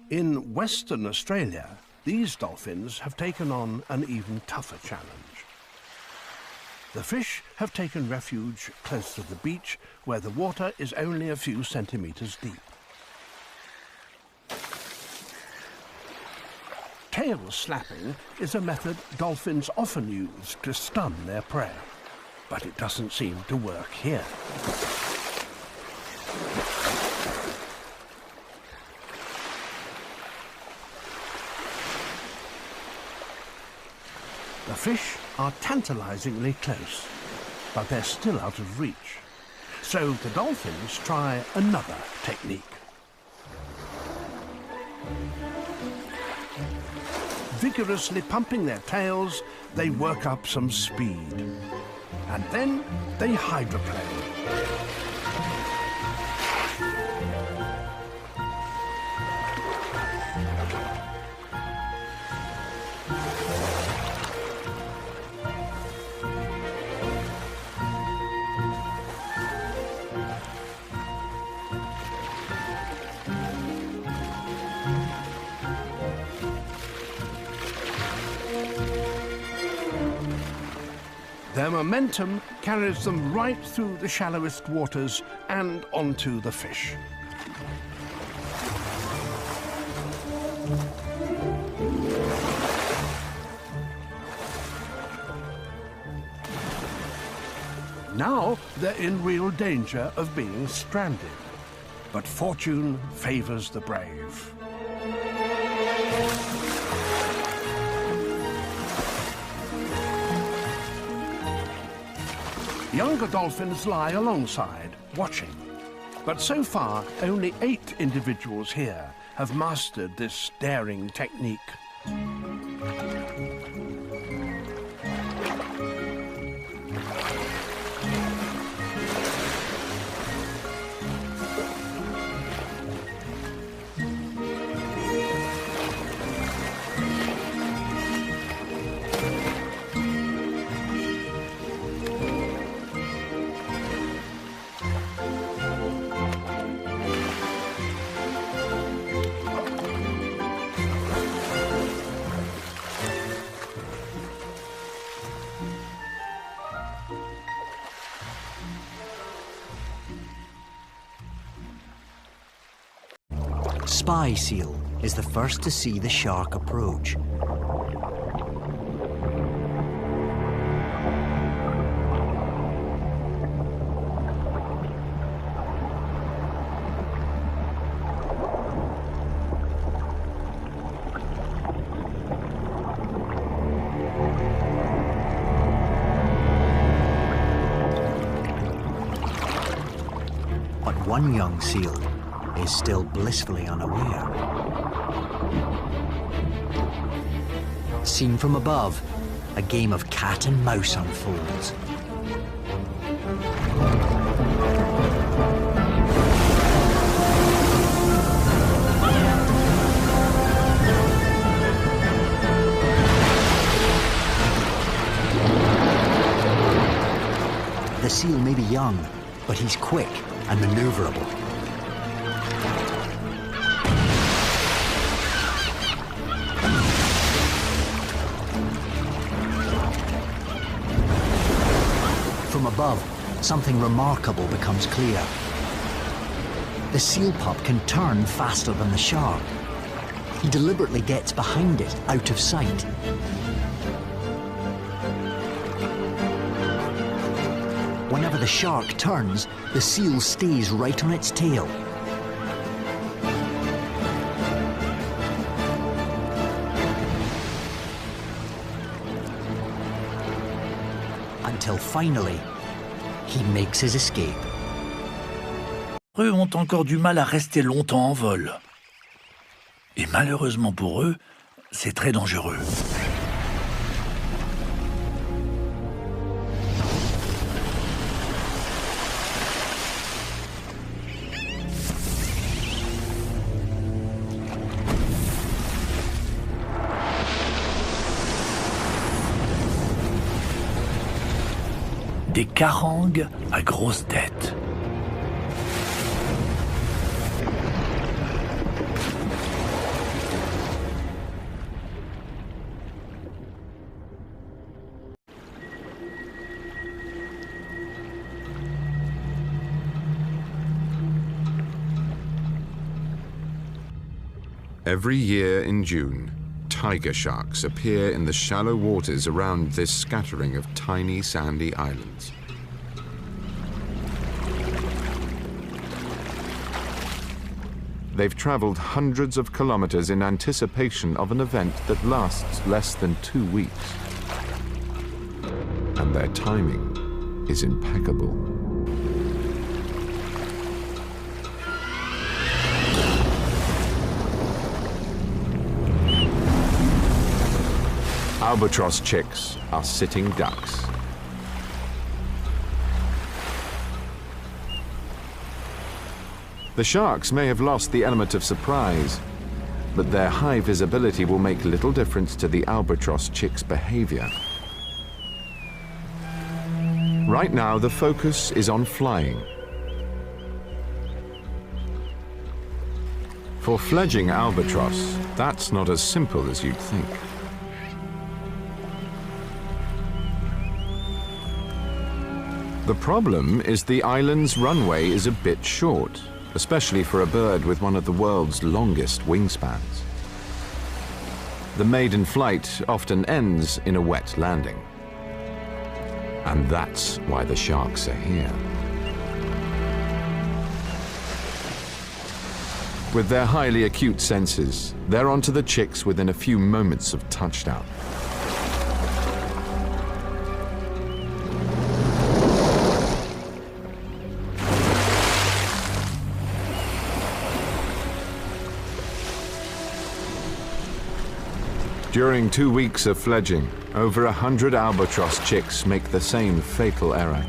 In Western Australia, these dolphins have taken on an even tougher challenge. The fish have taken refuge close to the beach, where the water is only a few centimeters deep. Tail slapping is a method dolphins often use to stun their prey, but it doesn't seem to work here. The fish are tantalizingly close, but they're still out of reach. So the dolphins try another technique. Vigorously pumping their tails, they work up some speed. And then they hydroplane. Their momentum carries them right through the shallowest waters and onto the fish. Now they're in real danger of being stranded, but fortune favors the brave. Younger dolphins lie alongside, watching. But so far, only 8 individuals here have mastered this daring technique. Spy seal is the first to see the shark approach. But one young seal is still blissfully unaware. Seen from above, a game of cat and mouse unfolds. The seal may be young, but he's quick and maneuverable. From above, something remarkable becomes clear. The seal pup can turn faster than the shark. He deliberately gets behind it, out of sight. Whenever the shark turns, the seal stays right on its tail. Until finally, he makes his escape. Eux ont encore du mal à rester longtemps en vol. Et malheureusement pour eux, c'est très dangereux. Des carangues à grosse tête. Every year in June, tiger sharks appear in the shallow waters around this scattering of tiny sandy islands. They've traveled hundreds of kilometers in anticipation of an event that lasts less than 2 weeks. And their timing is impeccable. Albatross chicks are sitting ducks. The sharks may have lost the element of surprise, but their high visibility will make little difference to the albatross chick's behavior. Right now, the focus is on flying. For fledging albatross, that's not as simple as you'd think. The problem is the island's runway is a bit short, especially for a bird with one of the world's longest wingspans. The maiden flight often ends in a wet landing. And that's why the sharks are here. With their highly acute senses, they're onto the chicks within a few moments of touchdown. During 2 weeks of fledging, over 100 albatross chicks make the same fatal error,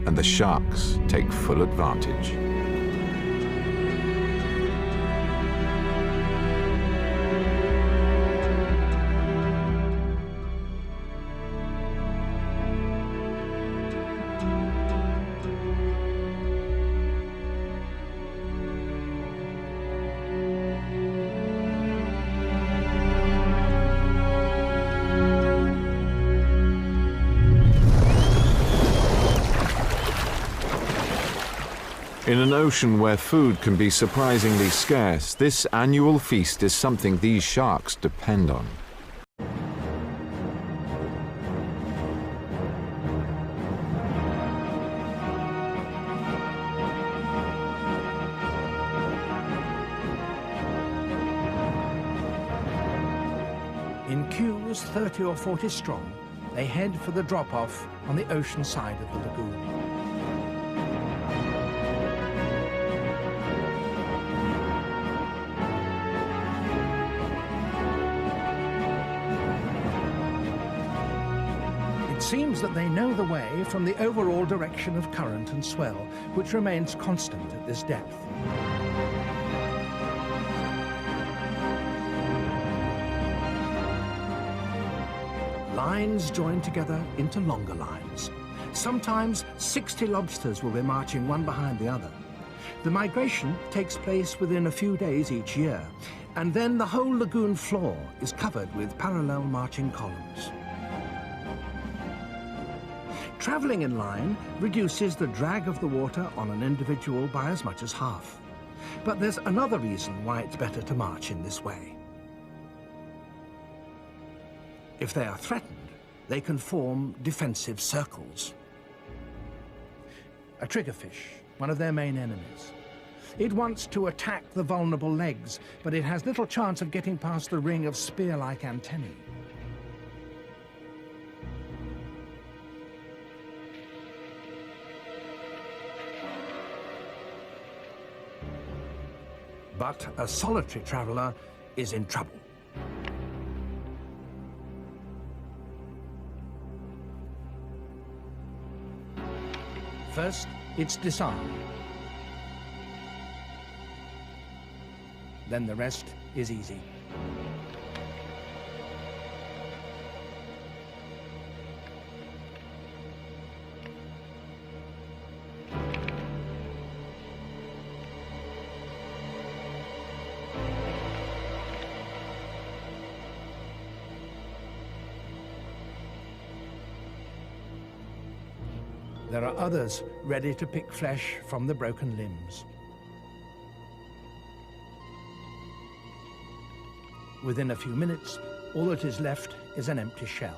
and the sharks take full advantage. In an ocean where food can be surprisingly scarce, this annual feast is something these sharks depend on. In queues 30 or 40 strong, they head for the drop-off on the ocean side of the lagoon. It seems that they know the way from the overall direction of current and swell, which remains constant at this depth. Lines join together into longer lines. Sometimes 60 lobsters will be marching one behind the other. The migration takes place within a few days each year, and then the whole lagoon floor is covered with parallel marching columns. Traveling in line reduces the drag of the water on an individual by as much as half. But there's another reason why it's better to march in this way. If they are threatened, they can form defensive circles. A triggerfish, one of their main enemies. It wants to attack the vulnerable legs, but it has little chance of getting past the ring of spear-like antennae. But a solitary traveler is in trouble. First, it's disarmed. Then the rest is easy. There are others ready to pick flesh from the broken limbs. Within a few minutes, all that is left is an empty shell.